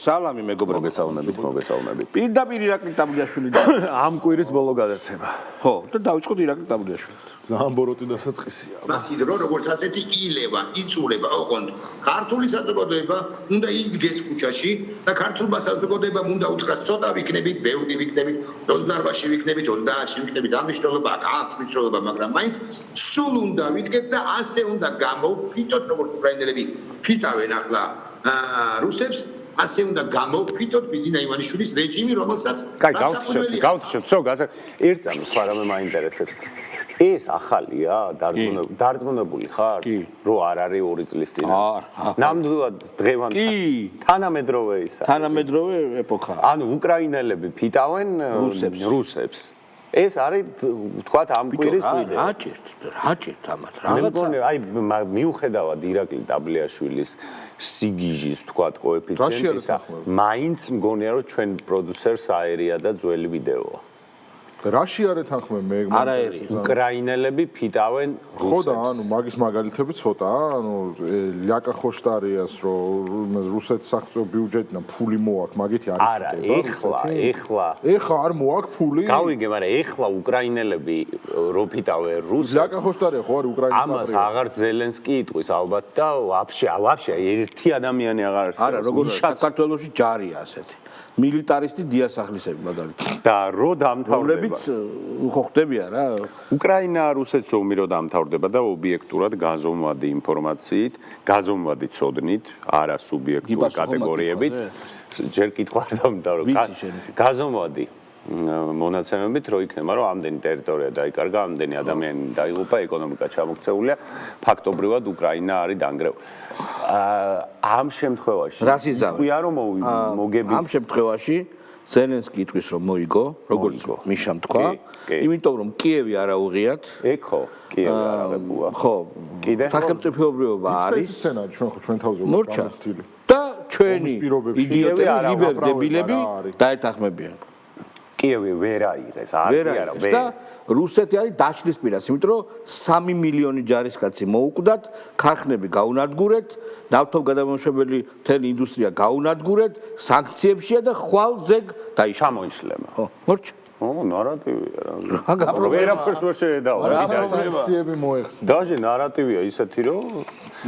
სალამი მეგობრებო. მოგესალმებით. პირდაპირ ირაკლი ტაბლიაშვილი ამ კვირის ბოლო გადაცემა. ხო, და დავიწყოთ ირაკლი ტაბლიაშვილით. ძალიან ბოროტი დასაწყისია. მათი დრო როგორც ასეთი ილევა, იწურება, ოღონდ ქართული საზოგადოება უნდა იდგეს ქუჩაში და ქართულმა საზოგადოებამ უნდა უთხრას ცოტა ვიქნებით, ბევრი ვიქნებით, 28-ში ვიქნებით, 30-ში ვიქნებით, ამ მნიშვნელობა, აქ მნიშვნელობა, მაგრამ მაინც სულ უნდა ვიდგეთ და ასე უნდა გამოვფიტოთ, როგორც უკრაინელები ფიტავენ ახლა რუსებს, ასე უნდა გამოვფიტოთ ბიზინა ივანიშვილის რეჟიმი, რომელსაც გავთიშებთ, ერთ წამს სხვა რამე მაინტერესებს. ეს ახალია, დარწმუნებული ხარ, რომ არ არის 2 წლის წინ. ნამდვილად დღევანდელ თანამედროვე ისა. თანამედროვე ეპოქა. ანუ უკრაინელები ფიტავენ რუსებს. ეს არის თქვათ ამ კვირის იდეა. რა ჭირთ ამათ? რაღაცა. აი მიუხედავად ირაკლი ტაბლიაშვილის სიგიჟის თქვათ კოეფიციენტისა, მაინც მგონია რომ ჩვენ პროდიუსერს აერია და ძველი ვიდეოა. რაში არის თანხმე მე? არაერი. უკრაინელები ფიტავენ რუსებს. ხო და ანუ მაგის მაგალითები ცოტაა, ანუ ლიაკა ხოშტარიას რომ რუსეთის სახელმწიფო ბიუჯეტიდან ფული მოაქვს, მაგითი არ იხდება. არა, ეხლა არ მოაქვს ფული. გავიგე, მაგრამ ეხლა უკრაინელები რო ფიტავენ რუსებს. ლიაკა ხოშტარია ხო არის უკრაინის ამას აღარ ზელენსკი იტყვის ალბათ და ვაფშე ერთი ადამიანი აღარ არის. არა, როგორც საქართველოში ჯარია ასეთი. მილიტარისტი დიასახლისები მაგალითად. და რო დამთავრდება ხო ხდებია რა. უკრაინა რუსეთს ომი რო დამთავრდება და ობიექტურად გაზომვადი ინფორმაციით, გაზომვადი ცოდნით, არა სუბიექტური კატეგორიებით, ჯერ კითხვა არ დამთავრდა. გაზომვადი მონაცემებით რო იქნება, რომ ამდენი ტერიტორია დაიკარგა, ამდენი ადამიანი დაიღუპა, ეკონომიკა ჩამოქცეულია, ფაქტობრივად უკრაინა არის დანგრეული. ამ შემთხვევაში თქვია რომ მოგების ამ შემთხვევაში ზელენსკი იტყვის რომ მოიგო, როგორც მიშამ თქვა, იმიტომ რომ კიევი არ აუღიათ. ეგ ხო, კიევი არ აღებულა. ხო, კიდე სახელმწიფოებრიობა არის. სცენარი ჩვენ თავზე გამოსტილი. და ჩვენი იდიოტები, ლიბერდებილები დაეთანხმებიან. კიევი ვერ აიღეს, არა ვერ. და რუსეთი არის დაშლის პირას, იმიტომ რომ 3 მილიონი ჯარისკაცი მოუკვდათ, ქარხნები გაუნადგურეთ, ნავთობგადამამუშავებელი მთელი ინდუსტრია გაუნადგურეთ, სანქციებშია და ხვალ ძეგ ჩამოიშლება. ხო, მორჩა. ნარატივია რა. ვერაფერს ვერ შეედავა. სანქციები მოეხსნა. დაჟე ნარატივია ისეთი რომ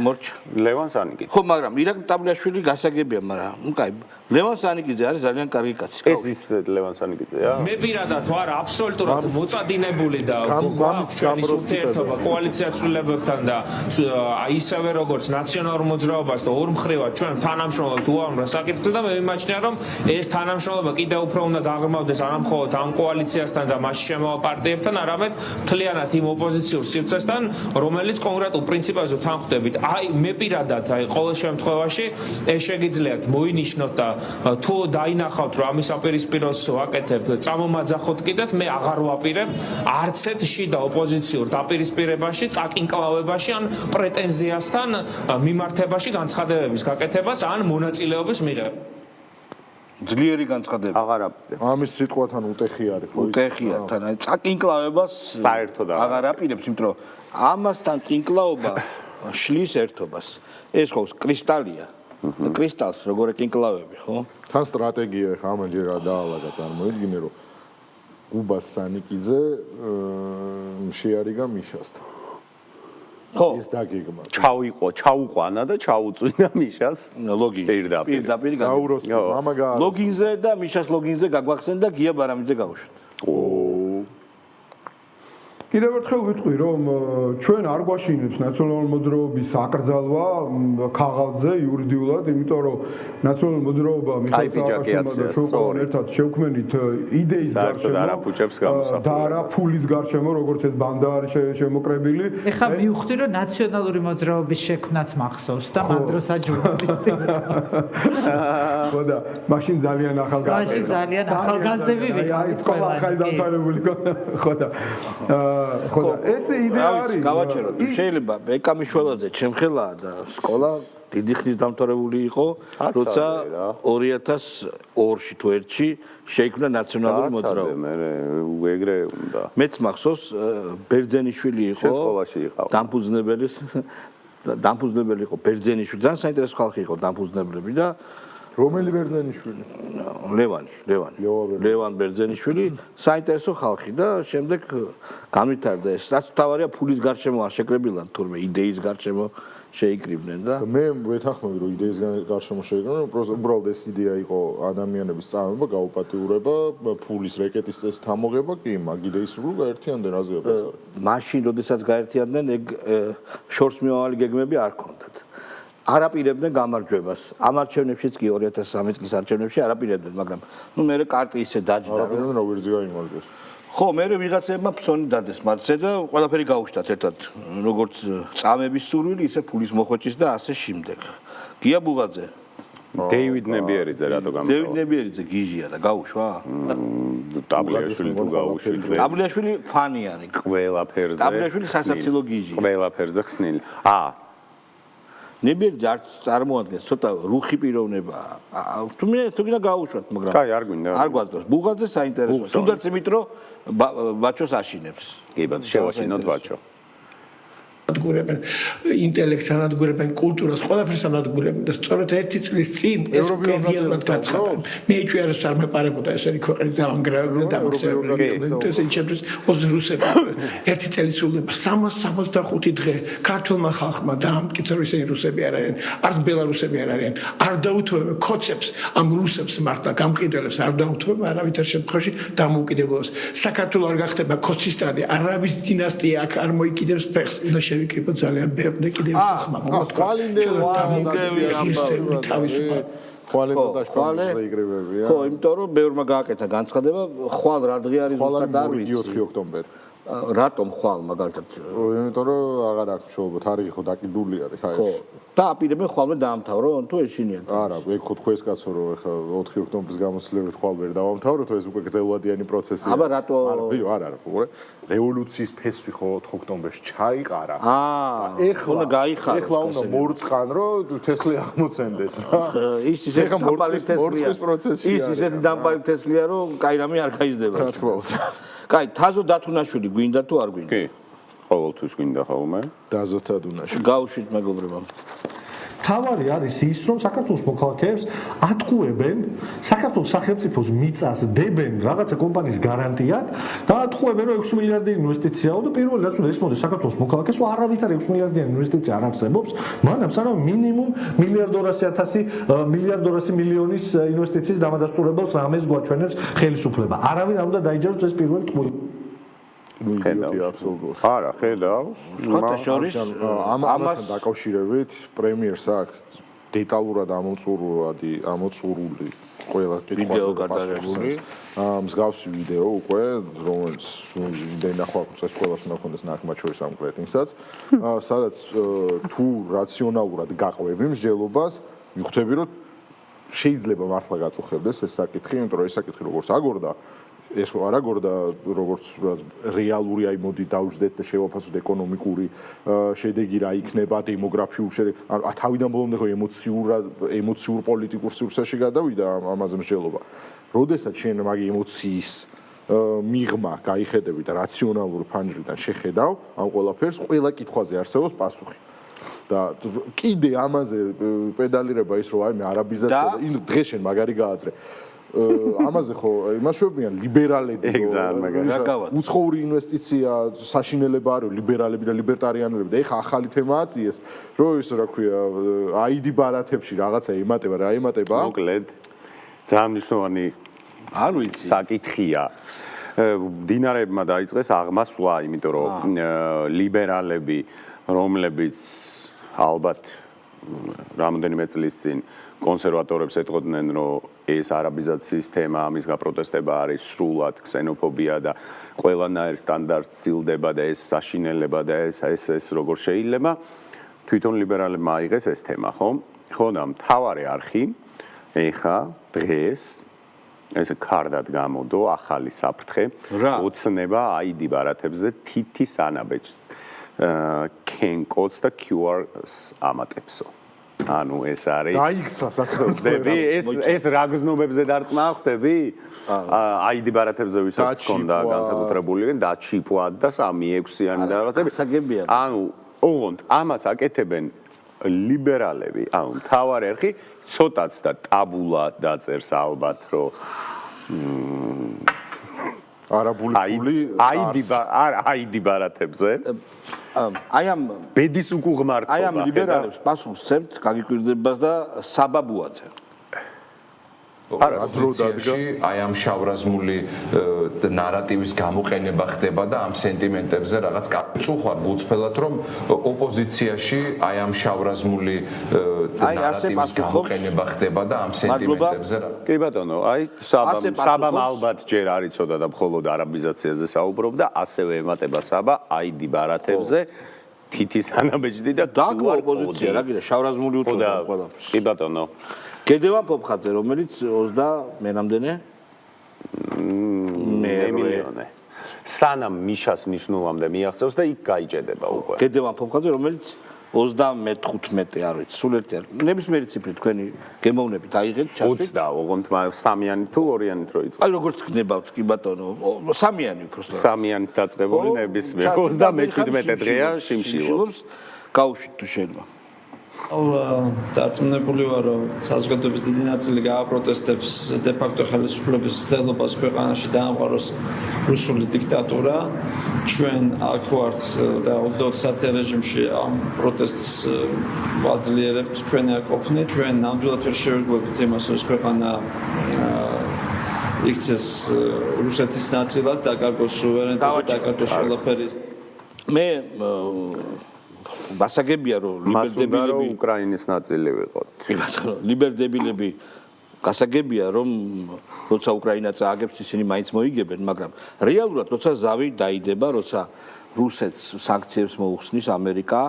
მორჩა. ლევან სანიკიძე. ხო, მაგრამ ირაკლი ტაბლიაშვილი გასაგებია, მაგრამ ნუ კაი, ლევან სანიკიძე არის ძალიან კარგი კაცი. ეს ის ლევან სანიკიძეა? მე პირადად ვარ აბსოლუტურად მოწადინებული და ჩვენი ურთიერთობა კოალიციას ცვლილებებთან და ისევე როგორც ნაციონალურ მოძრაობას და ორმხრივად ჩვენ თანამშრომლობთ უამრავ საკითხზე და მე მიმაჩნია რომ ეს თანამშრომლობა კიდევ უფრო უნდა გაღრმავდეს არა მხოლოდ ამ კოალიციასთან და მასში შემავალ პარტიებთან, არამედ მთლიანად იმ ოპოზიციურ სივრცესთან, რომელიც კონკრეტულ პრინციპებზე თანხმდებით. აი მე პირადად აი ყოველ შემთხვევაში ეს შეგიძლიათ მოინიშნოთ და თუ დაინახავთ რომ ამის აპირისპიროს ვაკეთებ, წამომაძახოთ კიდეთ, მე აღარ ვაპირებ არც ერთ შიდა ოპოზიციურ დაპირისპირებაში, წაკინკლავებაში ან პრეტენზიასთან მიმართებაში განცხადებების გაკეთებას ან მონაწილეობის მიღება. ძლიერი განცხადება. აღარ აპირებ. ამის სიტყვათან უტეხი არის ხო? უტეხია თან, აი წაკინკლავებას საერთოდ აღარ აპირებს, იმიტომ რომ ამასთან კინკლაობა შლის ერთობას. ეს ხო კრისტალია. კრისტალს როგორ ეკინკლავები, ხო? თან სტრატეგია ხა ამჯერ რა დაალაგა წარმოიდგინე რომ გუბას სანიკიძე შეარიგა მიშასთან. ხო, ეს დაგეგმა. ჩაუყვანა და ჩაუწვინა მიშას ლოგინზე. პირდაპირ გაუროს მამაგა ლოგინზე და მიშას ლოგინზე გაგვახსენ და გია ბარამიძე გავუშვით. კიდევ ერთხელ ვიტყვი რომ ჩვენ არ გვაშინებს ნაციონალური მოძრაობის აკრძალვა ქაღალდზე იურიდიულად, იმიტომ რომ ნაციონალური მოძრაობა მიხეილ ერთად შევქმნით იდეის გარშემო და არა ფულის გარშემო, როგორც ეს ბანდა არის შემოკრებილი. ეხლა მივხვდი რომ ნაციონალური მოძრაობის შექმნაც მახსოვს და მან დროს აჯობდით. ხო და მაშინ ძალიან ახალგაზრდები ვიყავით. სკოლა ახალი დამთავრებული ხო და ხო და ეს იდეა არის. გავაჩეროთ. შეიძლება ეკამიშველაძე ჩემხელაა და სკოლა დიდი ხნის დამთავრებული იყო, როცა 2002-ში თუ 1-ში შეიქმნა ნაციონალური მოძრაობა. მე ეგრე უნდა. მეც მახსოვს ბერძენიშვილი იყო. სკოლაში იყავ. დამფუძნებელი იყო ბერძენიშვილი. ძალიან საინტერესო ხალხი იყო დამფუძნებლები და რომელი ბერძენიშვილი? ლევან ბერძენიშვილი საინტერესო ხალხი და შემდეგ განვითარდა ეს. რაც თავარია ფულის გარშემო არ შეკრებილან თურმე იდეის გარშემო შეიკრიბნენ და მე ვეთანხმები რომ იდეის გარშემო შეიკრიბნენ, უბრალოდ ეს იდეა იყო ადამიანების წამება, გაუპატიურება, ფულის რეკეტის წესით ამოღება, კი, მაგ იდეის სულ გაერთიანდნენ რაზეა ბაზარი. მაშინ როდესაც გაერთიანდნენ ეგ შორს მიმავალი გეგმები არ ქონდათ. არ აპირებდნენ გამარჯვებას. ამ არჩევნებშიც კი 2013 წლის არჩევნებში არ აპირებდნენ, მაგრამ ნუ მე კარტი ისე დაჯდა. არ აპირებდნენ რა ვერძი გაიმარჯვეს. ხო, მე ვიღაცებმა ფსონი დადეს მათზე და ყველაფერი გაუშვათ ერთად, როგორც წამების სურვილი, ისე ფულის მოხვეჭის და ასე შემდეგ. გია ბუღაძე. დეივიდ ნებიერიძე რატო გამოვიდა? დეივიდ ნებიერიძე გიჟია და გაუშვა? ტაბლიაშვილი თუ გაუშვით დღეს. ტაბლიაშვილი ფანი არის. ყველაფერზე. ტაბლიაშვილი სასაცილო გიჟია. ყველაფერზე ხსნილი. ნებიერიძე არც წარმოადგენს ცოტა რუხი პიროვნებაა. თუ გინდა გაუშვათ, მაგრამ კაი, არ გვინდა. არ გვაძლევს. ბუღაძე საინტერესოა. თუნდაც იმით, რომ ბაჩოს აშინებს. კი, ბატონო, შევაშინოთ ბაჩო. ანადგურებენ ინტელექტს, ანადგურებენ კულტურას, ყველაფერს ანადგურებენ და სწორედ ერთი წლის წინ ეს პერიოდულად გაცხადა. მე ჩვენს არ მეპარებოდა ესენი ქვეყნის დამანგრევებელი დამახსევრებელი. ეს ჩემთვის რუსები ერთი წელი სრულდება 365 დღე ქართულმა ხალხმა დაამტკიცა რომ ესენი რუსები არ არიან, არც ბელარუსები არ არიან. არ დაუთმობენ კოცებს ამ რუსებს მართლა გამყიდველებს არ დაუთმობენ არავითარ შემთხვევაში დამოუკიდებლობას. საქართველოს არ გახდება კოცისტანი, არავის დინასტია აქ არ მოიკიდებს ფეხს. შევიკრიბო ძალიან ბევრი კიდევ ხმა მოგთქვა ხო, იმიტომ რომ ბევრმა გააკეთა განცხადება, ხვალ რა დღე არის ზუსტად არ ვიცი. 4 ოქტომბერი. რატომ ხვალ მაგალითად? იმიტომ რომ აღარ აქვს მშობლობა, თარიღი ხო დაკიდული არის, ხა ხო. და აპირებენ ხვალმე დაამთავრონ თუ ეშინიან? არა, ეგ ხო თქვენს კაცო რომ ეხა 4 ოქტომბრის გამოსვლებით ხვალ ვერ დავამთავროთ, ეს უკვე გრძელვადიანი პროცესია. აბა რატო? არა, უყურე. რევოლუციის ფესვი ხო 4 ოქტომბერში ჩაიყარა. ეხლა გაიხარო. ეხლა უნდა მორწყან რომ თესლი აღმოცენდეს რა. ის ისეთი დამპალი თესლია. ის ისეთი დამპალი თესლია რომ კაი რამე არ გაიზრდება. რა თქმა უნდა. კაი, თაზო დათუნაშვილი გვინდა თუ არ გვინდა? კი. ყოველთვის გვინდა ხოლმე. დაზო თადუნაშვილი. გაუშვით მეგობრებო. თავარი არის ის, რომ საქართველოს მოქალაქეებს ატყუებენ საქართველოს სახელმწიფოს მიწას დებენ რაღაცა კომპანიის გარანტიად და ატყუებენ რომ 6 მილიარდი ინვესტიციაო და პირველი რაც უნდა ესმოდეს საქართველოს მოქალაქეს, რომ არავითარ 6 მილიარდიანი ინვესტიცია არ არსებობს, მაგრამ სანამ მინიმუმ 1.200 მილიონის ინვესტიციის დამადასტურებელს რამეს გვაჩვენებს ხელისუფლება. არავინ არ უნდა დაიჯეროს ეს პირველი ტყუილი. იდიოტია აბსოლუტურად. არა, ხედავს. სხვათა შორის ამასთან დაკავშირებით პრემიერს აქვს დეტალურად ამოწურული ყველა ვიდეო გადაღებული. მსგავსი ვიდეო უკვე, რომელიც დენახვა წეს ყველას უნდა ქონდეს ნახმად შორის ამ კრეტინსაც, სადაც თუ რაციონალურად გაყვები მსჯელობას, მიხვდები რომ შეიძლება მართლა გაწუხებდეს ეს საკითხი, იმიტომ რომ ეს საკითხი როგორც აგორდა ეს არ აგორდა როგორც რეალური აი მოდი დაუჯდეთ და შევაფასოთ ეკონომიკური შედეგი რა იქნება დემოგრაფიულ შედეგი თავიდან ბოლომდე ხო ემოციურ პოლიტიკურ სივრცეში გადავიდა ამაზე მსჯელობა. როდესაც შენ მაგ ემოციის მიღმა გაიხედები და რაციონალური ფანჯრიდან შეხედავ ამ ყველაფერს, ყველა კითხვაზე არსებობს პასუხი. და კიდე ამაზე პედალირება ის რომ აი მე არაბიზაცია და დღეს შენ მაგარი გააძრე. ამაზე ხო იმაშვებიან ლიბერალები უცხოური ინვესტიცია საშინელება არის ლიბერალები და ლიბერტარიანები და ეხა ახალი თემაა წიეს რომ ის რა ქვია ID ბარათებში რაღაცა ემატება რა ემატება მოკლედ ძალიან მნიშვნელოვანი არ ვიცი საკითხია დინარებმა დაიწყეს აღმასვლა იმიტომ რომ ლიბერალები რომლებიც ალბათ რამოდენიმე წლის წინ კონსერვატორებს ეტყოდნენ რომ ეს არაბიზაციის თემა ამის გაპროტესტება არის სრულად ქსენოფობია და ყველანაირ სტანდარტს ცილდება და ეს საშინელება და ეს როგორ შეიძლება თვითონ ლიბერალებმა აიღეს ეს თემა ხო და მთავარი არხი ეხა დღეს ესე კარდად გამოდო ახალი საფრთხე ოცნება ID ბარათებზე თითის ანაბეჭს კენკოდს და QR-ს ამატებსო ანუ ეს არის დაიქცა საქართველოში ეს რა გზნობებზე დარწმა ხვდები ID ბარათებზე ვისაც ჰქონდა განსაკუთრებული დაჩიპვა და 3-6-იანი და რაღაცები საგებია ანუ ოღონდ ამას აკეთებენ ლიბერალები, ანუ მთავარი არხი ცოტაც და ტაბულა დაწერს ალბათ, რომ არაბული ფული აიდი ბარათებზე. აი ამ ბედის უკუღმართობა. აი ამ ლიბერალებს პასუხს სცემთ გაგიკვირდება და საბაბუაძე. აი ამ შავრაზმული ნარატივის გამოყენება ხდება და ამ სენტიმენტებზე რაღაც წუხარ გულწრფელად რომ ოპოზიციაში აი ამ შავრაზმული ნარატივის გამოყენება ხდება და ამ სენტიმენტებზე კი ბატონო, აი საბამ ალბათ ჯერ არ იცოდა და მხოლოდ არაბიზაციაზე საუბრობდა, ასევე ემატება საბა აიდი ბარათებზე თითის ანაბეჭდი და დაგვა ოპოზიცია რა გინდა შავრაზმული უწოდა ყველაფერს. კი ბატონო. გედევან ფოფხაძე რომელიც 20 მენამდენე მილიონი. სანამ მიშას ნიშნულამდე მიაღწევს და იქ გაიჭედება უკვე. გედევან ფოფხაძე რომელიც 35 არ ვიცი, სულ ერთი არ. ნებისმიერი ციფრი თქვენი გემოვნებით აიღეთ, ჩასვით. 20 ოღონდ სამიანი თუ ორიანით რო იწყო. აი როგორც გნებავთ კი ბატონო, სამიანი უბრალოდ. სამიანით დაწყებული ნებისმიერ 37 დღეა შიმშილობს. გაუშვით თუ შეიძლება. დარწმუნებული ვარ, რომ საზოგადოების დიდი ნაწილი გააპროტესტებს დე-ფაქტო ხელისუფლების ცდილობას ქვეყანაში დაამყაროს რუსული დიქტატურა. ჩვენ აქ ვართ და 20 საათიან რეჟიმში ამ პროტესტს ვაძლიერებთ. ჩვენ აქ ყოფნით, ჩვენ ნამდვილად ვერ შევერგუებით იმას, რომ ქვეყანა იქცეს რუსეთის ნაწილად, დაკარგოს სუვერენიტეტი, დაკარგოს ყველაფერი. მე გასაგებია რომ ლიბერდებილები უკრაინის ნაწილი ვიყოთ. კი ბატონო, ლიბერდებილები გასაგებია რომ როცა უკრაინა წააგებს ისინი მაინც მოიგებენ, მაგრამ რეალურად როცა ზავი დაიდება, როცა რუსეთს სანქციებს მოუხსნის ამერიკა,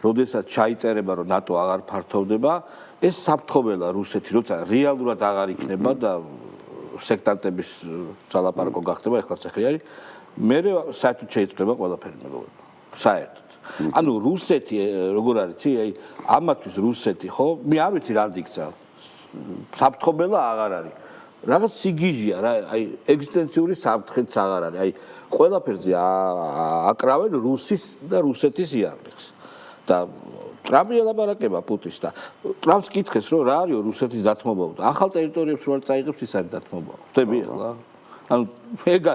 როდესაც ჩაიწერება რომ ნატო აღარ ფართოვდება, ეს საფრთხობელა რუსეთი, როცა რეალურად აღარ იქნება და სექტანტების სალაპარაკო გახდება, ეხლა სახელი არის, მე საერთოდ შეიძლება ყველაფერი მეგობრებო. საერთოდ ანუ რუსეთი როგორ არის, აი ამათვის რუსეთი ხო, მე არ ვიცი რა დიქცა. საფრთხობელა აღარ არის. რაღაც სიგიჟია რა, აი ეგზისტენციური საფრთხეც აღარ არის. აი ყველაფერზე აკრავენ რუსის და რუსეთის იარლიხს. და ტრამპი ელაპარაკება პუტინს და ტრამპს კითხეს რომ რა არის რუსეთის დათმობა და ახალ ტერიტორიებს რო არ წაიღებს ის არის დათმობა. ხვდები ახლა? ანუ ეგა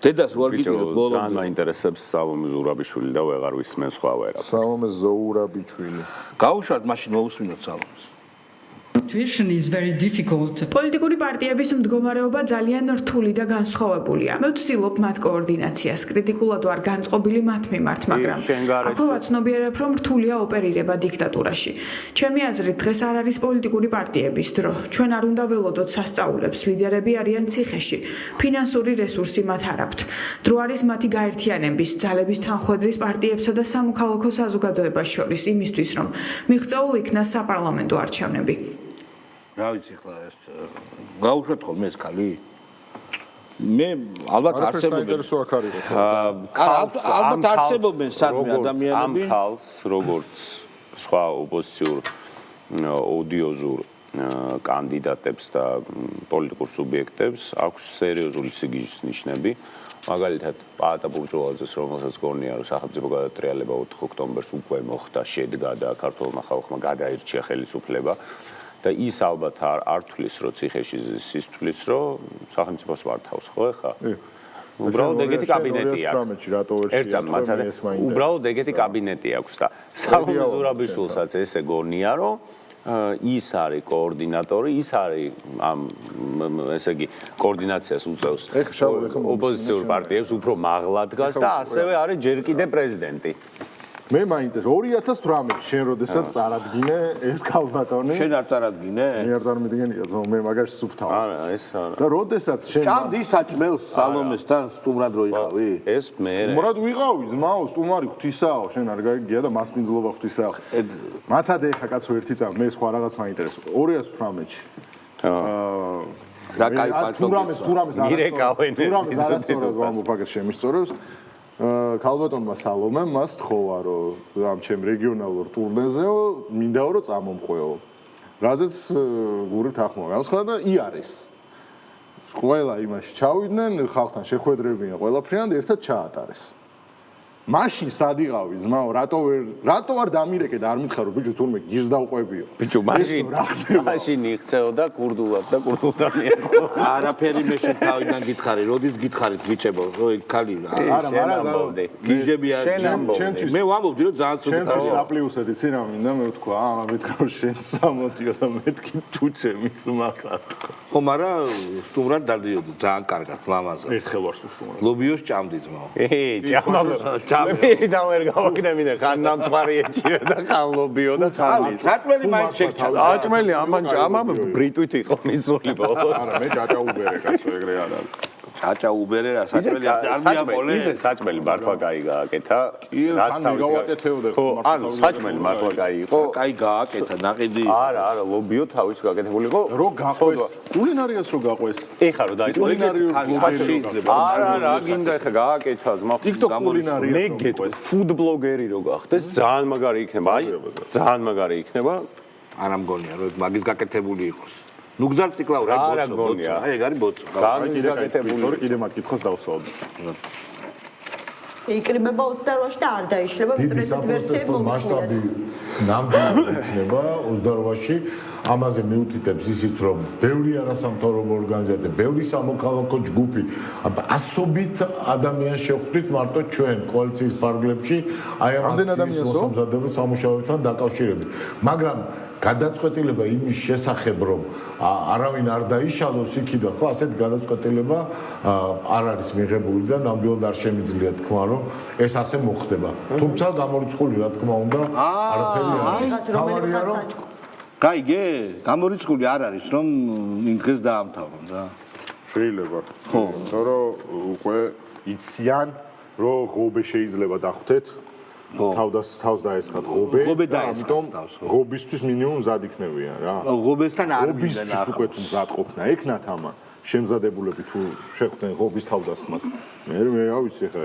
დედას რო არ გიგებთ ბოლომდე. ძალიან მაინტერესებს სალომე ზურაბიშვილი და ვეღარ ვისმენ სხვა ვერაფერს. სალომე ზურაბიშვილი. გაუშვათ მაშინ მოусმინოთ სალომეს. პოლიტიკური პარტიების მდგომარეობა ძალიან რთული და განსხვავებულია. მე ვცდილობ მათ კოორდინაციას, კრიტიკულად ვარ განწყობილი მათ მიმართ, მაგრამ აქვე ვაცნობიერებ, რომ რთულია ოპერირება დიქტატურაში. ჩემი აზრით, დღეს არ არის პოლიტიკური პარტიების დრო. ჩვენ არ უნდა ველოდოთ სასწაულებს, ლიდერები არიან ციხეში. ფინანსური რესურსი მათ არ აქვთ. დრო არის მათი გაერთიანების, ძალების თანხვედრის პარტიებსა და სამოქალაქო საზოგადოებას შორის იმისთვის, რომ მიღწეულ იქნას საპარლამენტო არჩევნები. რა ვიცი ხლა ეს გაუშვათ ხოლმე ეს ქალი? მე ალბათ არსებობენ. ალბათ არსებობენ სადმე ადამიანები. ამ ხალხს როგორც სხვა ოპოზიციურ ოდიოზურ კანდიდატებს და პოლიტიკურ სუბიექტებს აქვს სერიოზული სიგიჟის ნიშნები. მაგალითად, პაატა ბურჟუაზეს, რომელსაც გონია, რომ სახელმწიფო გადატრიალება 4 ოქტომბერს უკვე მოხდა, შედგა და ქართულმა ხალხმა გადაირჩია ხელისუფლება. და ის ალბათ არ თulis რომ ციხეში ის თulis რომ სახელმწიფოს მართავს ხო ხა? უბრალოდ ეგეთი კაბინეტი აქვს. უბრალოდ ეგეთი კაბინეტი აქვს და სალომე ზურაბიშვილსაც ესე გონია რომ ის არის კოორდინატორი, ის არის ამ ესე იგი კოორდინაციას უწევს ოპოზიციურ პარტიებს, უფრო მაღლა დგას და ასევე არის ჯერ კიდევ პრეზიდენტი. მე მაინტერესებს 2018 შენ როდესაც წარადგინე ეს ქალბატონი შენ არ წარადგინე? მე არ წარმოვიდგენია ძმა მე მაგაში სუფთავ. არა, ეს არა. და როდესაც შენ ჭამდი საჭმელს სალომესთან სტუმრად რო იყავი? ეს მე. სტუმრად ვიყავი, ძმაო, სტუმარი ღვთისაო, შენ არ გაიგია და მასპინძლობა ღვთისაო. მაცადე ხა კაცო ერთი წამ, მე სხვა რაღაც მაინტერესებს. 2018-ში. რა кай პალტო. თურამეს მირეკავენ. თურამეს არასწორად ვამბობ შემისწორებს. ქალბატონმა სალომემ მას თხოვა რომ ამ ჩემ რეგიონალურ ტურნეზეო მინდა რომ წამომყვეო. რაზეც გურით ახმა განსხვავდა და იარეს. ყველა იმაში ჩავიდნენ, ხალხთან შეხვედრებინა ყველაფრიან და ერთად ჩაატარეს. მაშინ სად იყავი ძმაო რატო არ დამირეკე და არ მითხარო ბიჭო თურმე გირს დავყვებიო ბიჭო მაშინ იხცეოდა კურდულად და კურდულთან ერთხო არაფერი მე შენ თავიდან გითხარი როდის გითხარით ბიჭებო ქალი არა გიჟები არ მე ვამბობდი რომ ძალიან ცუდი ჩემთვის აპლიუსეთი ცინა მინდა მე ვთქვა მეთქო შენ სამოტიო და მეთქი თუ ჩემიც მაგარ ხო მაგრამ სტუმრად დადიოდი ძალიან კარგად ლამაზად ერთხელ ვარ სტუმრად ლობიოს ჭამდი ძმაო ჭამდა მე და ვერ გავაკეთე მინდა ხან ნამწვარი ეჭირა და ხან ლობიო და ხან საჭმელი მაინც შეჭამდა საჭმელი ამან ჭამა ბრიტვით იყო მისული ბოლოს არა მე ჭაჭა უბერე კაცო ეგრე არ არის ჭაჭა უბერე რა საჭმელი არ მიაყოლე ისე საჭმელი მართლა კაი გააკეთა რაც თავის გავაკეთეოდე ხო ანუ საჭმელი მართლა კაი იყო კაი გააკეთა ნაყიდი არა ლობიო თავის გააკეთებული იყო რო გაყვეს კულინარიას რო გაყვეს ეხა რო დაიწყო არა გინდა ეხა გააკეთა ზმა კულინარიას მე გეტყვეს ფუდ ბლოგერი რო გახდეს ძალიან მაგარი იქნება აი ძალიან მაგარი იქნება არა მგონია რომ მაგის გაკეთებული იყოს ნუ გზარ ციკლავ რა ბოცო აი ეგ არის ბოცო გამის გაკეთებული კიდე მათ კითხოს დავსვავდი იკრიბება 28-ში და არ დაიშლება ინტერნეტ ვერსიები მასშტაბი ნამდვილად იქნება 28-ში ამაზე მიუთითებს ისიც რომ ბევრი არასამთავრობო ორგანიზაცია, ბევრი სამოქალაქო ჯგუფი, ასობით ადამიანს შევხვდით მარტო ჩვენ კოალიციის ფარგლებში აი ამ ადამიანის მოსამზადებელ სამუშაოებთან დაკავშირებით. მაგრამ გადაწყვეტილება იმის შესახებ რომ არავინ არ დაიშალოს იქიდან, ხო, ასეთი გადაწყვეტილება არ არის მიღებული და ნამდვილად არ შემიძლია თქვა რომ ეს ასე მოხდება. თუმცა გამორიცხული რა თქმა უნდა არაფერი არ არის. თავარია რომ გაიგე, გამორიცხული არ არის რომ იმ დღეს დაამთავრონ რა. შეიძლება. ხო, თორემ უკვე იციან რომ ღობე შეიძლება დახვდეთ. თავს დაესხათ ღობე და ამიტომ ღობისთვის მინიმუმ მზად იქნებიან რა. ღობესთან არ მიზენ ახლა. უკვე თუ მზად ყოფნა ეკნათ ამან შემზადებულები თუ შეხვდნენ ღობის თავდასხმას. მე რა ვიცი ხა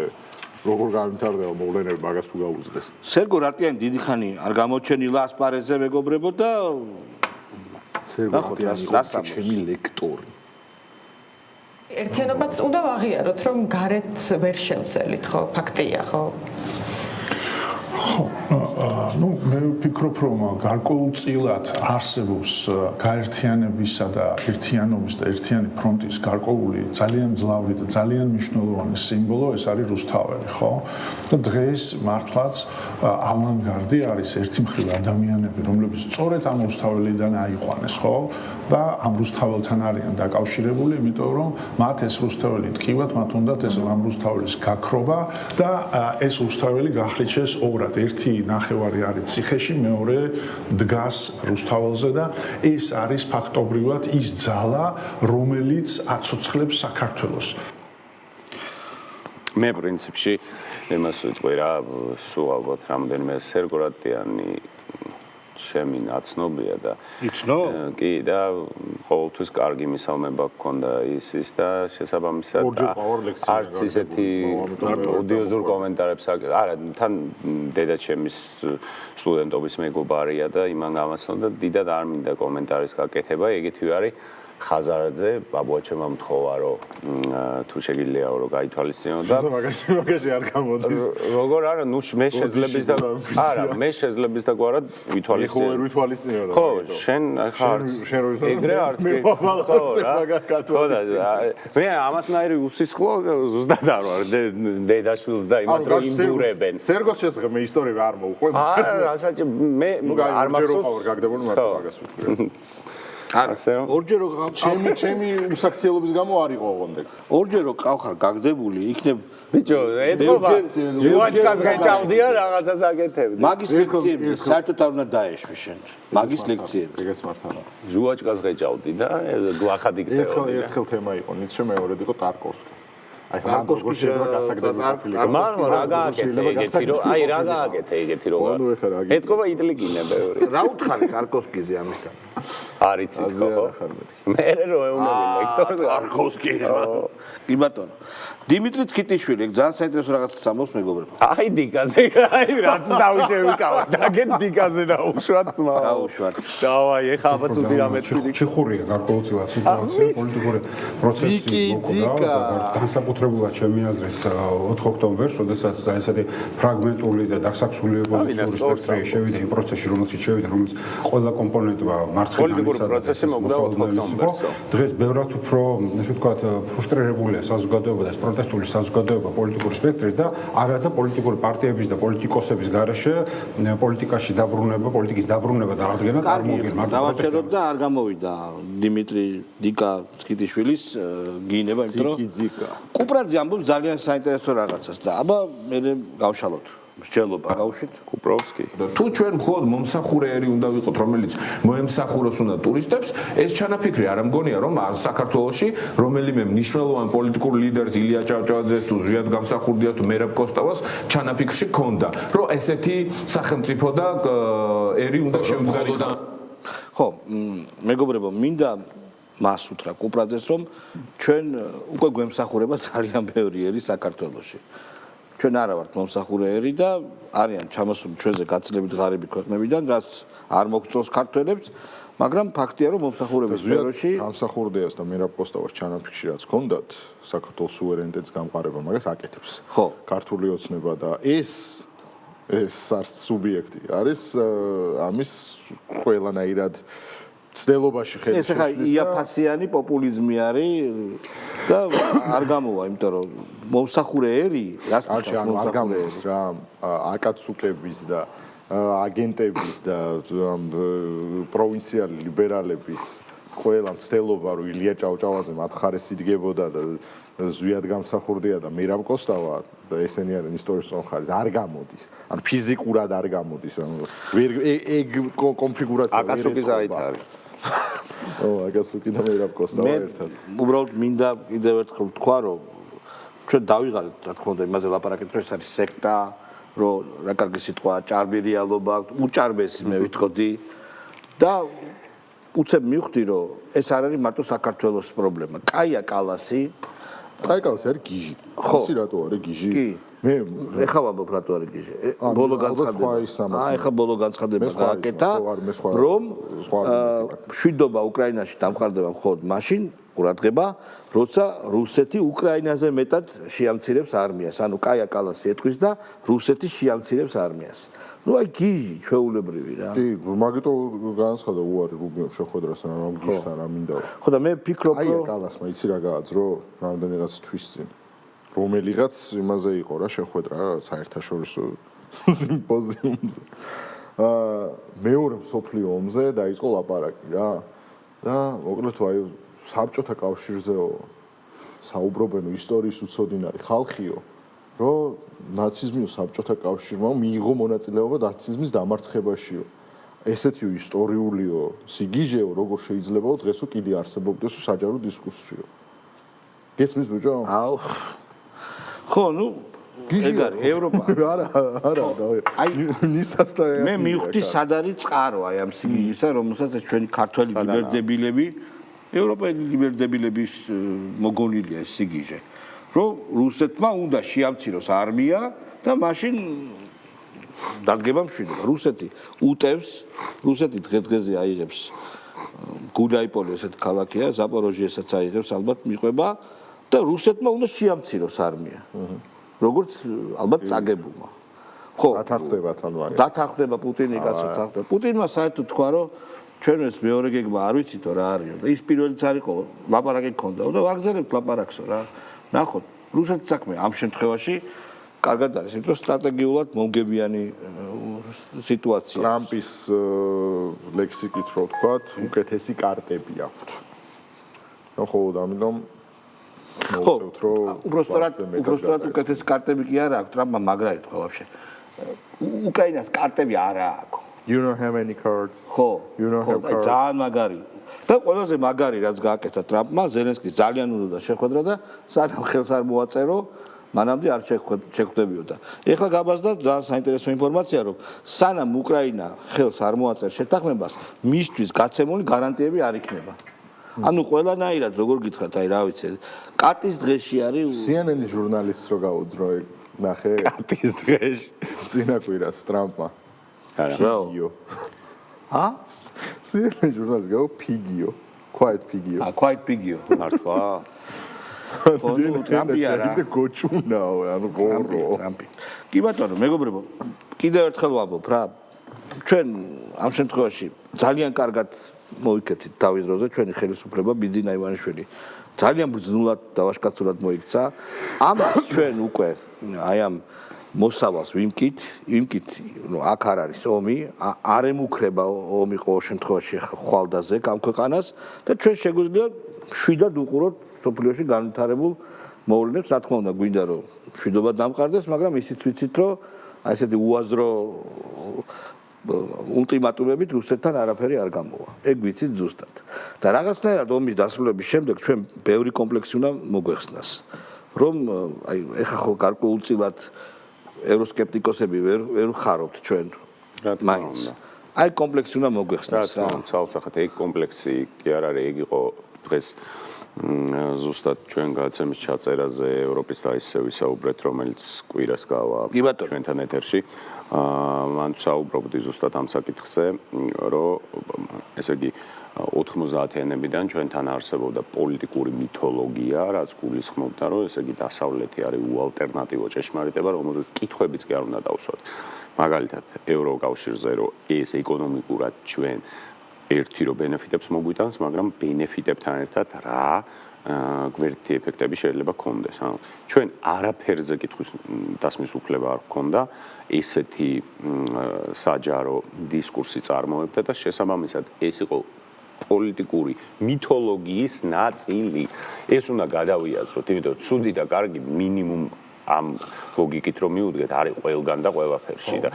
როგორ გამვითარდება მოვლენები მაგას თუ გაუძდეს. სერგო რატიანი დიდი ხანი არ გამოჩენილა ასპარეზზე მეგობრებო და სერგო რატიანი ჩემი ლექტორი. ერთიანობაც უნდა ვაღიაროთ რომ გარეთ ვერ შევძელით ხო ფაქტია ხო? ხო, ну, მე ვფიქრობ, რომ გარკვეულწილად არსებობს გაერთიანებისა და ერთიანობის და ერთიანი ფრონტის გარკვეული ძალიან მძლავრი და ძალიან მნიშვნელოვანი სიმბოლო, ეს არის რუსთაველი, ხო? და დღეს მართლაც ავანგარდი არის ერთი მხრივ ადამიანები, რომლებიც სწორედ ამ რუსთაველიდან აიყვანეს, ხო? და ამ რუსთაველთან არიან დაკავშირებული, იმიტომ რომ მათ ეს რუსთაველი ტკივათ, მათ უნდათ ეს ამ რუსთაველის გაქრობა და ეს რუსთაველი გახლიჩეს ორად. ერთი ნახევარი არის ციხეში, მეორე დგას რუსთაველზე და ეს არის ფაქტობრივად ის ძალა, რომელიც აცოცხლებს საქართველოს. მე პრინციპში იმას ვიტყვი რა, სულ ალბათ რამდენიმე სერგო რატიანი ჩემი ნაცნობია და იცნო? კი და ყოველთვის კარგი მისალმება გქონდა ის და შესაბამისად არც ისეთი აუდიოზურ კომენტარებს არა თან დედაჩემის სტუდენტობის მეგობარია და იმან გამასწორდა და დიდად არ მინდა კომენტარის გაკეთება ეგეთივე არის ხაზარაძე ბაბუაჩემმა მთხოვა რომ თუ შეგიძლიაო რომ გაითვალისწინო და მაგაში არ გამოდის როგორ არა ნუ მე შეძლებს და არა მე შეძლებს და გვარად ვითვალისწინო ხო ვითვალისწინო ხო შენ ხარ ეგრე არც კი ხო და მე ამათნაირი უსისხლო ზუსტად არ ვარ დედაშვილს და იმათ რომ იმბურებენ სერგოს შესახებ მე ისტორია არ მოვყვე არა რასაც მე არ მახსოვს გაგდებული მარტო მაგას ვიტყვი ასე ორჯერო ჩემი უსაქციელობის გამო არ იყო ოღონდ ორჯერო ყავხარ გაგდებული იქნებ ბიჭო ეთქობა ჯუაჭკას გაჭავდია რაღაცას აკეთებდი მაგის ლექციები საერთოდ არ უნდა დაეშვი შენ მაგის ლექციები ეგეც მართლა ჯუაჭკას გაჭავდი და გლახად იქცევა ერთხელ თემა იყო ნიცშე მეორედ იყო ტარკოვსკი აი ტარკოვსკი შეიძლება გასაგდები ყოფილიყო მაგრამ რა გააკეთე ეგეთი რომ აი რა გააკეთე ეგეთი რომ ეთქობა იტლიკინე ბევრი რა უთხარი ტარკოვსკიზე ამისთან არიცით ხო? მე რო ეუბნები ლექტორს არქოვსკი. კი ბატონო. დიმიტრი ცკიტიშვილი, ძალიან საინტერესო რაღაცას ამბობს მეგობრებო. აი დიკაზე, აი რაც დავიშე ვიკავა. დაგეთ დიკაზე დაუშვათ ძმა. დაუშვათ. დავაი, ეხა აბა ცუდი რამე თქვი. ჩიხურია გარკვეულწილად სიტუაცია, პოლიტიკური პროცესი მოკვდა და განსაკუთრებულად ჩემი აზრით 4 ოქტომბერს, როდესაც ესეთი ფრაგმენტული და დასაქსული ოპოზიციური სპექტრი შევიდა იმ პროცესში, რომელშიც შევიდა, რომელიც ყველა კომპონენტმა მარცხნივ პროცესი მოკვდა 4 ოქტომბერს. დღეს ბევრად უფრო, ესე ვთქვათ, ფრუსტრირებულია საზოგადოება და პროტესტული საზოგადოება პოლიტიკური სპექტრის და არადა პოლიტიკური პარტიების და პოლიტიკოსების გარეშე პოლიტიკაში დაბრუნება, პოლიტიკის დაბრუნება და აღდგენა წარმოგიდგენს. დავაჩეროთ და არ გამოვიდა დიმიტრი დიკა ცკიტიშვილის გინება, იმიტომ რომ კუპრაძე ამბობს ძალიან საინტერესო რაღაცას და აბა მე გავშალოთ. მსჯელობა გავუშვით კუპროვსკი. თუ ჩვენ მხოლოდ მომსახურეები უნდა ვიყოთ, რომელიც მოემსახუროს უნდა ტურისტებს, ეს ჩანაფიქრი არ ამგონია, რომ საქართველოში რომელიმე მნიშვნელოვანი პოლიტიკური ლიდერს ილია ჭავჭავაძეს თუ ზვიად გამსახურდიას თუ მერაბ კოსტავას ჩანაფიქრში ქონდა, რომ ესეთი სახელმწიფო და ერი უნდა შემდგარიყო. ხო, მეგობრებო, მინდა მას უთხრა კუპრაძეს, რომ ჩვენ უკვე გვემსახურება ძალიან ბევრი ერი საქართველოში. ჩვენ არა ვართ მომსახურეები და არიან ჩამოსული ჩვენზე გაცილებით ღარიბი ქვეყნებიდან, რაც არ მოგწონს ქართველებს, მაგრამ ფაქტია, რომ მომსახურების სფეროში გამსახურდიას და მერაბ კოსტავას ჩანაფიქრში რაც ჰქონდათ, საქართველოს სუვერენიტეტის გამყარება მაგას აკეთებს. ხო, ქართული ოცნება და ეს სუბიექტი არის ამის ყველანაირად ცდელობაში ხედავს. ეს ხა იაფასიანი პოპულიზმი არის და არ გამოვა, იმიტომ რომ მომსახურეები, რას არ გამოდის რა, აკაცუკების და აგენტების და პროვინციალი ლიბერალების ყველა ცდელობა რომ ილია ჭავჭავაძე მათ ხარეს იდგებოდა და ზვიად გამსახურდია და მერაბ კოსტავა და ესენი არიან ისტორიის ხარეს არ გამოდის. ანუ ფიზიკურად არ გამოდის. ანუ ეგ კონფიგურაცია ვერ ეწყობა. აკაცუკი ზაით არის. აკაცუკი და მერაბ კოსტავა ერთად. უბრალოდ მინდა კიდევ ერთხელ თქვა, რომ ჩვენ დავიღალეთ, რა თქმა უნდა, იმაზე ლაპარაკეთ, რომ ეს არის სექტა, რომ რა კარგი სიტყვა, ჭარბი რეალობა, უჭარბესი მე ვიტყოდი და უცებ მივხვდი, რომ ეს არ არის მარტო საქართველოს პრობლემა. კაია კალასი, არის გიჟი. ისი რატო არის გიჟი? კი. მე ეხა ვამბობ რატო არის გიჟი. ბოლო განცხადება. ეხა ბოლო განცხადება გააკეთა, რომ მშვიდობა უკრაინაში დამყარდება მხოლოდ მაშინ, ყურადღება, როცა რუსეთი უკრაინაზე მეტად შეამცირებს არმიას. ანუ კაია კალასი ეთქვის და რუსეთი შეამცირებს არმიას. ну აი გიჟი ჩვეულებრივი რა. კი, მაგიტო განსხვავდა უარი რუბიონ შეხვედრას ამ გიჟთან რა მინდა. ხო და მე ვფიქრობ, რომ აი კალასმა იცი რა გააძრო, რამდენიღაც თვის წინ. რომელიღაც იმაზე იყო რა შეხვედრა რა საერთაშორისო სიმპოზიუმზე. მეორე მსოფლიო ომზე დაიწყო ლაპარაკი რა. და მოკლედ აი საბჭოთა კავშირზეო საუბრობენ ისტორიის უცოდინარი ხალხიო, რომ ნაციზმიო საბჭოთა კავშირმა მიიღო მონაწილეობა ნაციზმის დამარცხებაშიო. ესეთი ისტორიულიო სიგიჟეო, როგორ შეიძლებაო დღესო კიდე არსებობდეს საჯარო დისკუსიო. გესმის ბიჭო? აუ. ხო, ну ეგ არის ევროპა. არა, აი ნისასთან მე მივხვდი სად არის წყარო აი ამ სიგიჟისა, რომელსაც ჩვენი ქართველი ლიბერდებილები, ევროპელი ლიბერდებილების მოგონილია ეს სიგიჟე. რომ რუსეთმა უნდა შეამციროს არმია და მაშინ დადგება მშვიდობა. რუსეთი უტევს, რუსეთი დღე-დღეზე აიღებს გუდაიპოლი ესეთ ქალაქია, ზაპოროჟიესაც აიღებს, ალბათ მიყვება და რუსეთმა უნდა შეამციროს არმია. როგორც ალბათ წაგებულმა. ხო, დათანხმდებათ ანუ არის. დათანხმდება პუტინი კაცო თანხმდება. პუტინმა საერთოდ თქვა, რომ ჩვენ ეს მეორე გეგმა არ ვიცითო რა არისო და ის პირველიც არისო, ლაპარაკი გქონდა და ვაგზავნებთ ლაპარაკსო რა. ნახოთ, რუსეთის საქმე ამ შემთხვევაში კარგად არის, იმიტომ რომ სტრატეგიულად მომგებიანი სიტუაცია. ტრამპის ლექსიკით რო ვთქვათ, უკეთესი კარტები აქვთ. ხო, და ამიტომ მოვწევთ, რომ უბრალოდ უკეთესი კარტები კი არა აქვს, ტრამპმა მაგრა ითქვა ვაფშე. უკრაინას კარტები არა აქვს. You don't have any cards. ხო, you don't have cards. ძალიან მაგარი. და ყველაზე მაგარი რაც გააკეთა ტრამპმა, ზელენსკის ძალიან უნდა შეხვედრა და სანამ ხელს არ მოაწერო, მანამდე არ შეხვდებიოდა. ეხლა გაბაზდა ძალიან საინტერესო ინფორმაცია, რომ სანამ უკრაინა ხელს არ მოაწერს შეთანხმებას, მისთვის გაცემული გარანტიები არ იქნება. ანუ ყველანაირად როგორ გითხრათ, აი რა ვიცი, კატის დღეში არის CNN-ის ჟურნალისტს რო გაუძრო ნახე კატის დღეში წინა კვირას ტრამპმა. რა? CNN-ის ჟურნალისტს გაუ ფიგიო. Quite pigio. Quite pigio. მართლა? ანუ ტრამპი არა. კიდე გოჩუნაო, ანუ გორო. ტრამპი. კი ბატონო, მეგობრებო, კიდევ ერთხელ ვამბობ რა, ჩვენ ამ შემთხვევაში ძალიან კარგად მოიქცეთ დავით როზე, ჩვენი ხელისუფლება ბიძინა ივანიშვილი ძალიან ბრძნულად და ვაშკაცურად მოიქცა. ამას ჩვენ უკვე აი ამ მოსავალს ვიმკით, აქ არ არის ომი, არ ემუქრება ომი ყოველ შემთხვევაში ხვალდაზე ამ ქვეყანას და ჩვენ შეგვიძლია შვიდად უყუროთ სოფლიოში განვითარებულ მოვლენებს, რა თქმა უნდა, გვინდა რომ შვიდობა დამყარდეს, მაგრამ ისიც ვიცით, რომ აი ესეთი უაზრო ულტიმატუმებით რუსეთთან არაფერი არ გამოვა. ეგ ვიცით ზუსტად. და რაღაცნაირად ომის დასრულების შემდეგ ჩვენ ბევრი კომპლექსი უნდა მოგვეხსნას, რომ აი ეხა ხო გარკვეულწილად ევროსკეპტიკოსები ვერ ხარობთ ჩვენ მაინც. აი კომპლექსი უნდა მოგვეხსნას რა. ცალსახად ეგ კომპლექსი კი არ არის, ეგ იყო დღეს ზუსტად ჩვენ გადაცემის ჩაწერაზე ევროპის და ისე ვისაუბრეთ, რომელიც კვირას გავა ჩვენთან ეთერში. მან საუბრობდი ზუსტად ამ საკითხზე, რომ ესე იგი 90-იანებიდან ჩვენთან არსებობდა პოლიტიკური მითოლოგია, რაც გულისხმობდა, რომ ესე იგი დასავლეთი არის უალტერნატივო ჭეშმარიტება, რომელზეც კითხვებიც კი არ უნდა დავსვათ. მაგალითად, ევროკავშირზე რომ ეს ეკონომიკურად ჩვენ ერთი რო ბენეფიტებს მოგვიტანს, მაგრამ ბენეფიტებთან ერთად რა გვერდითი ეფექტები შეიძლება გქონდეს. ანუ ჩვენ არაფერზე კითხვის დასმის უფლება არ გქონდა, ესეთი საჯარო დისკურსი წარმოვებდა და შესაბამისად ეს იყო პოლიტიკური მითოლოგიის ნაწილი. ეს უნდა გადავიაზროთ, იმიტომ რომ ცუდი და კარგი მინიმუმ ამ ლოგიკით რომ მიუდგეთ, არის ყველგან და ყველაფერში და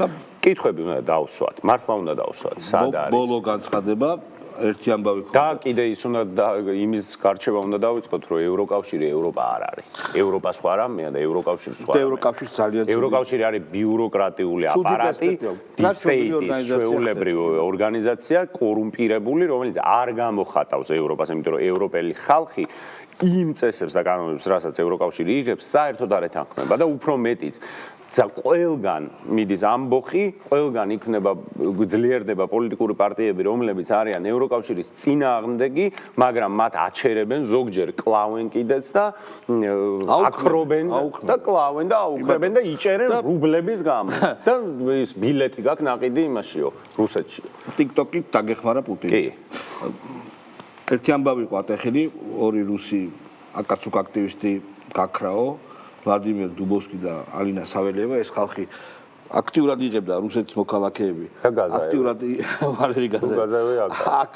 კითხვები უნდა დავსვათ, მართლა უნდა დავსვათ, სად არის ბოლო განცხადება ერთი ამბავი ხო და კიდე ის უნდა იმის გარჩევა უნდა დავიწყოთ, რომ ევროკავშირი ევროპა არ არის. ევროპა სხვა რამეა და ევროკავშირი სხვა. ევროკავშირი ძალიან ევროკავშირი არის ბიუროკრატიული აპარატი, deep state-ის ჩვეულებრივი ორგანიზაცია, კორუმპირებული, რომელიც არ გამოხატავს ევროპას, იმიტომ რომ ევროპელი ხალხი იმ წესებს და კანონებს, რასაც ევროკავშირი იღებს, საერთოდ არ ეთანხმება და უფრო მეტიც ყველგან მიდის ამბოხი, ყველგან იქნება ძლიერდება პოლიტიკური პარტიები, რომლებიც არიან ევროკავშირის წინააღმდეგი, მაგრამ მათ აჩერებენ, ზოგჯერ კლავენ კიდეც და აკრობენ და კლავენ და აუქმებენ და იჭერენ რუბლების გამო. და ის ბილეთი გაქვს ნაყიდი იმაშიო, რუსეთშიო. TikTok-ით დაგეხმარა პუტინი. კი. ერთი ამბავი იყო ატეხილი, ორი რუსი აკაცუკ აქტივისტი გაქრაო, ვლადიმერ დუბოვსკი და ალინა საველიევა, ეს ხალხი აქტიურად იღებდა რუსეთის მოქალაქეები. აქტიურად ვალერი გაზაევი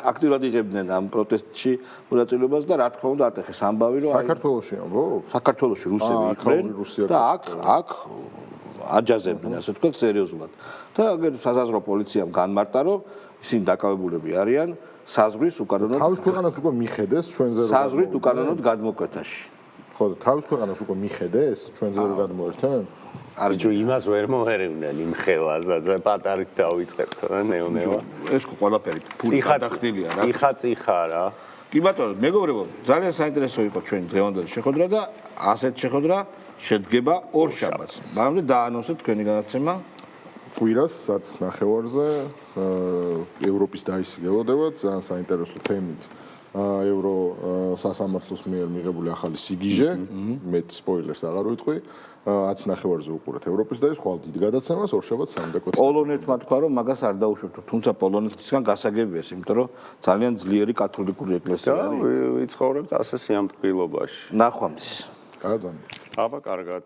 აქტიურად იღებდნენ ამ პროტესტში მონაწილეობას და რა თქმა უნდა ატეხეს ამბავი, რომ საქართველოში ამბობ? საქართველოში რუსები იყვნენ და აქ აჯაზებდნენ, ასე ვთქვათ, სერიოზულად. და საზაზრო პოლიციამ განმარტა, რომ ისინი დაკავებულები არიან საზღვრის უკანონოდ თავის ქვეყანას უკვე მიხედეს ჩვენზე რომ საზღვრის უკანონოდ გადმოკვეთაში. ხო, თავის ქვეყანას უკვე მიხედეს ჩვენზე რომ გადმოერთენ? არიჯო იმას ვერ მოერევნენ იმ ხელაზაც პატარით დავიწყებთ რა ნეონევა. ეს ყველაფერი ფული გადახდილია რა. ციხა რა. კი ბატონო, მეგობრებო, ძალიან საინტერესო იყო ჩვენი დღევანდელი შეხვედრა და ასეთ შეხვედრა შედგება ორ შაბათს. მანამდე დაანონსეთ თქვენი გადაცემა კვირას საც ნახევარზე ევროპის დაისგელოდებათ ძალიან საინტერესო თემით ევრო სასამართლოს მიერ მიღებული ახალი სიგიჟე მე სპოილერს აღარ ვიტყვი 10 ნახევარზე უყურეთ ევროპის დაის ხვალ დიდ გადაცემას ორშაბათს 3:00 პოლონეთმა თქვა რომ მაგას არ დაუშვებთ თუმცა პოლონეთისგან გასაგებია ის იმიტომ რომ ძალიან ძლიერი კათოლიკური ეკლესია არის ვიცხოვრებთ ასე სიამტკბილობაში ნახვამდის კარგად აბა კარგად